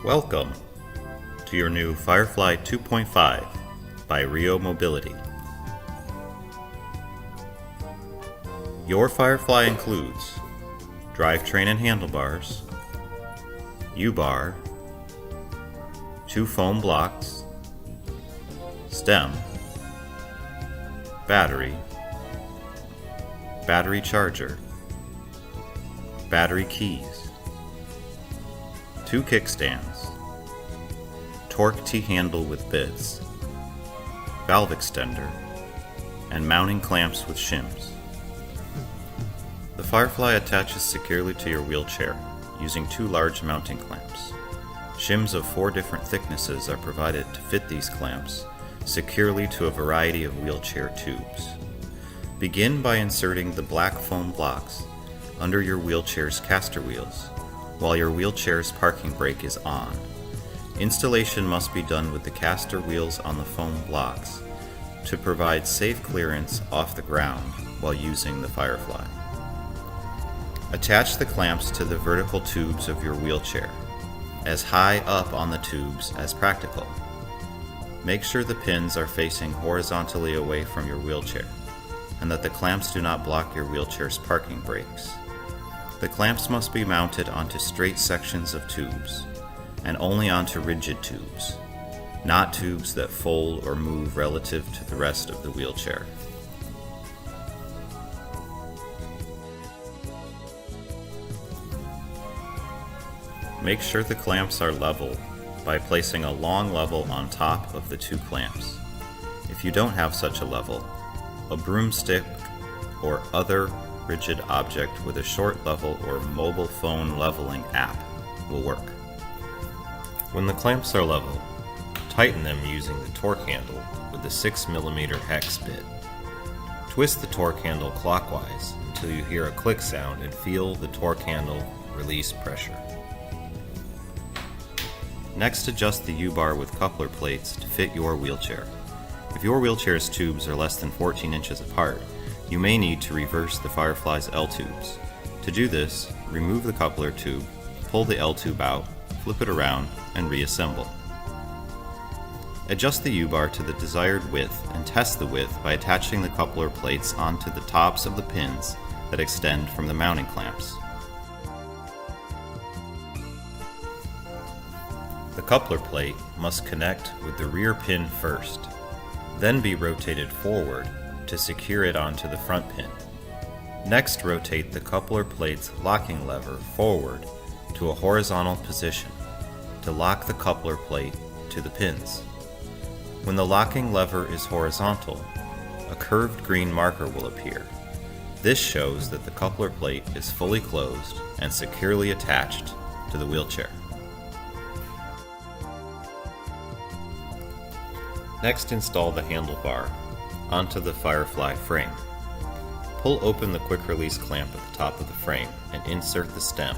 Welcome to your new Firefly 2.5 by RIO Mobility. Your Firefly includes drivetrain and handlebars, Ubar, 2 foam blocks, stem, battery charger, battery keys, 2 kickstands, torque T-handle with bits, valve extender, and mounting clamps with shims. The Firefly attaches securely to your wheelchair using 2 large mounting clamps. Shims of 4 different thicknesses are provided to fit these clamps securely to a variety of wheelchair tubes. Begin by inserting the black foam blocks under your wheelchair's caster wheels while your wheelchair's parking brake is on. Installation must be done with the caster wheels on the foam blocks to provide safe clearance off the ground while using the Firefly. Attach the clamps to the vertical tubes of your wheelchair, as high up on the tubes as practical. Make sure the pins are facing horizontally away from your wheelchair, and that the clamps do not block your wheelchair's parking brakes. The clamps must be mounted onto straight sections of tubes, and only onto rigid tubes, not tubes that fold or move relative to the rest of the wheelchair. Make sure the clamps are level by placing a long level on top of the 2 clamps. If you don't have such a level, a broomstick or other rigid object with a short level or mobile phone leveling app will work. When the clamps are level, tighten them using the torque handle with the 6mm hex bit. Twist the torque handle clockwise until you hear a click sound and feel the torque handle release pressure. Next, adjust the U-bar with coupler plates to fit your wheelchair. If your wheelchair's tubes are less than 14 inches apart, you may need to reverse the Firefly's L-tubes. To do this, remove the coupler tube, pull the L-tube out, flip it around, and reassemble. Adjust the U-bar to the desired width and test the width by attaching the coupler plates onto the tops of the pins that extend from the mounting clamps. The coupler plate must connect with the rear pin first, then be rotated forward to secure it onto the front pin. Next, rotate the coupler plate's locking lever forward to a horizontal position to lock the coupler plate to the pins. When the locking lever is horizontal, a curved green marker will appear. This shows that the coupler plate is fully closed and securely attached to the wheelchair. Next, install the handlebar onto the Firefly frame. Pull open the quick release clamp at the top of the frame and insert the stem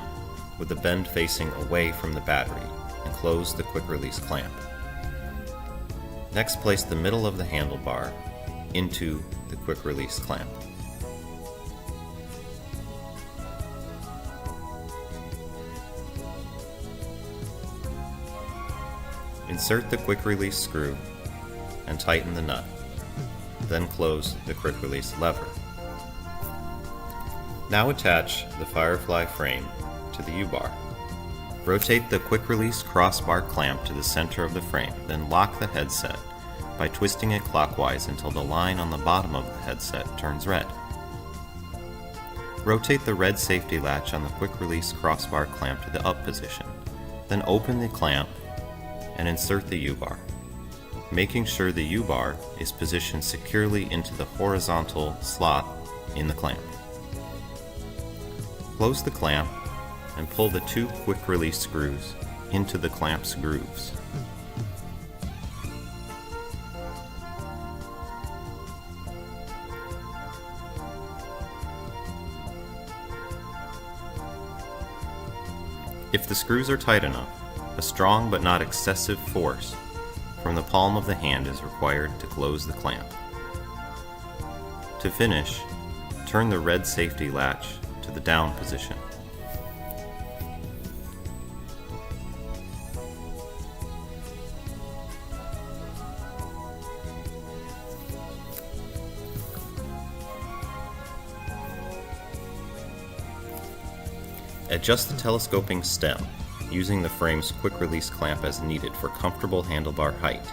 with the bend facing away from the battery and close the quick release clamp. Next, place the middle of the handlebar into the quick release clamp. Insert the quick release screw and tighten the nut. Then close the quick release lever. Now attach the Firefly frame to the U-bar. Rotate the quick release crossbar clamp to the center of the frame, then lock the headset by twisting it clockwise until the line on the bottom of the headset turns red. Rotate the red safety latch on the quick release crossbar clamp to the up position, then open the clamp and insert the U-bar, making sure the U-bar is positioned securely into the horizontal slot in the clamp. Close the clamp and pull the 2 quick release screws into the clamp's grooves. If the screws are tight enough, a strong but not excessive force from the palm of the hand is required to close the clamp. To finish, turn the red safety latch to the down position. Adjust the telescoping stem using the frame's quick-release clamp as needed for comfortable handlebar height.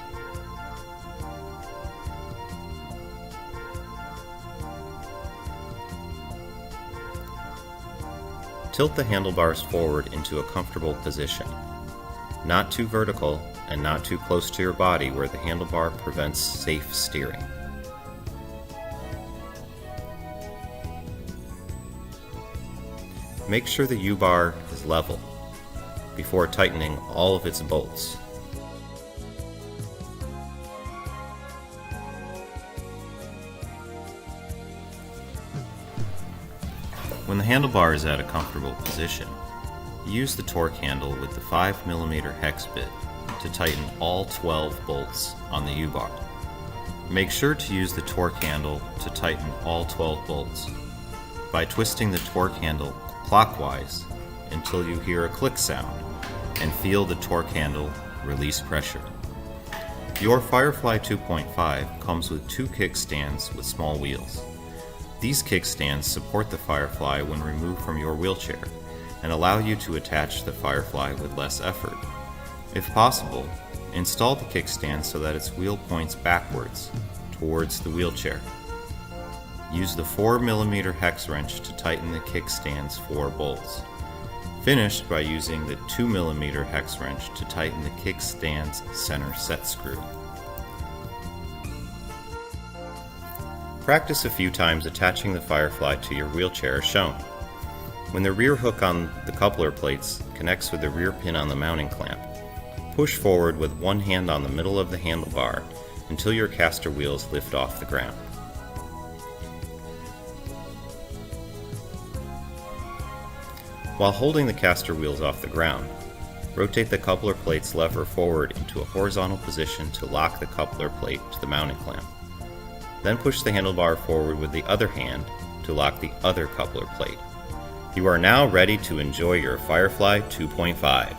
Tilt the handlebars forward into a comfortable position, not too vertical and not too close to your body where the handlebar prevents safe steering. Make sure the U-bar is level before tightening all of its bolts. When the handlebar is at a comfortable position, use the torque handle with the 5mm hex bit to tighten all 12 bolts on the U-bar. Make sure to use the torque handle to tighten all 12 bolts by twisting the torque handle clockwise until you hear a click sound and feel the torque handle release pressure. Your Firefly 2.5 comes with 2 kickstands with small wheels. These kickstands support the Firefly when removed from your wheelchair and allow you to attach the Firefly with less effort. If possible, install the kickstand so that its wheel points backwards towards the wheelchair. Use the 4mm hex wrench to tighten the kickstand's 4 bolts. Finish by using the 2mm hex wrench to tighten the kickstand's center set screw. Practice a few times attaching the Firefly to your wheelchair as shown. When the rear hook on the coupler plates connects with the rear pin on the mounting clamp, push forward with one hand on the middle of the handlebar until your caster wheels lift off the ground. While holding the caster wheels off the ground, rotate the coupler plate's lever forward into a horizontal position to lock the coupler plate to the mounting clamp. Then push the handlebar forward with the other hand to lock the other coupler plate. You are now ready to enjoy your Firefly 2.5.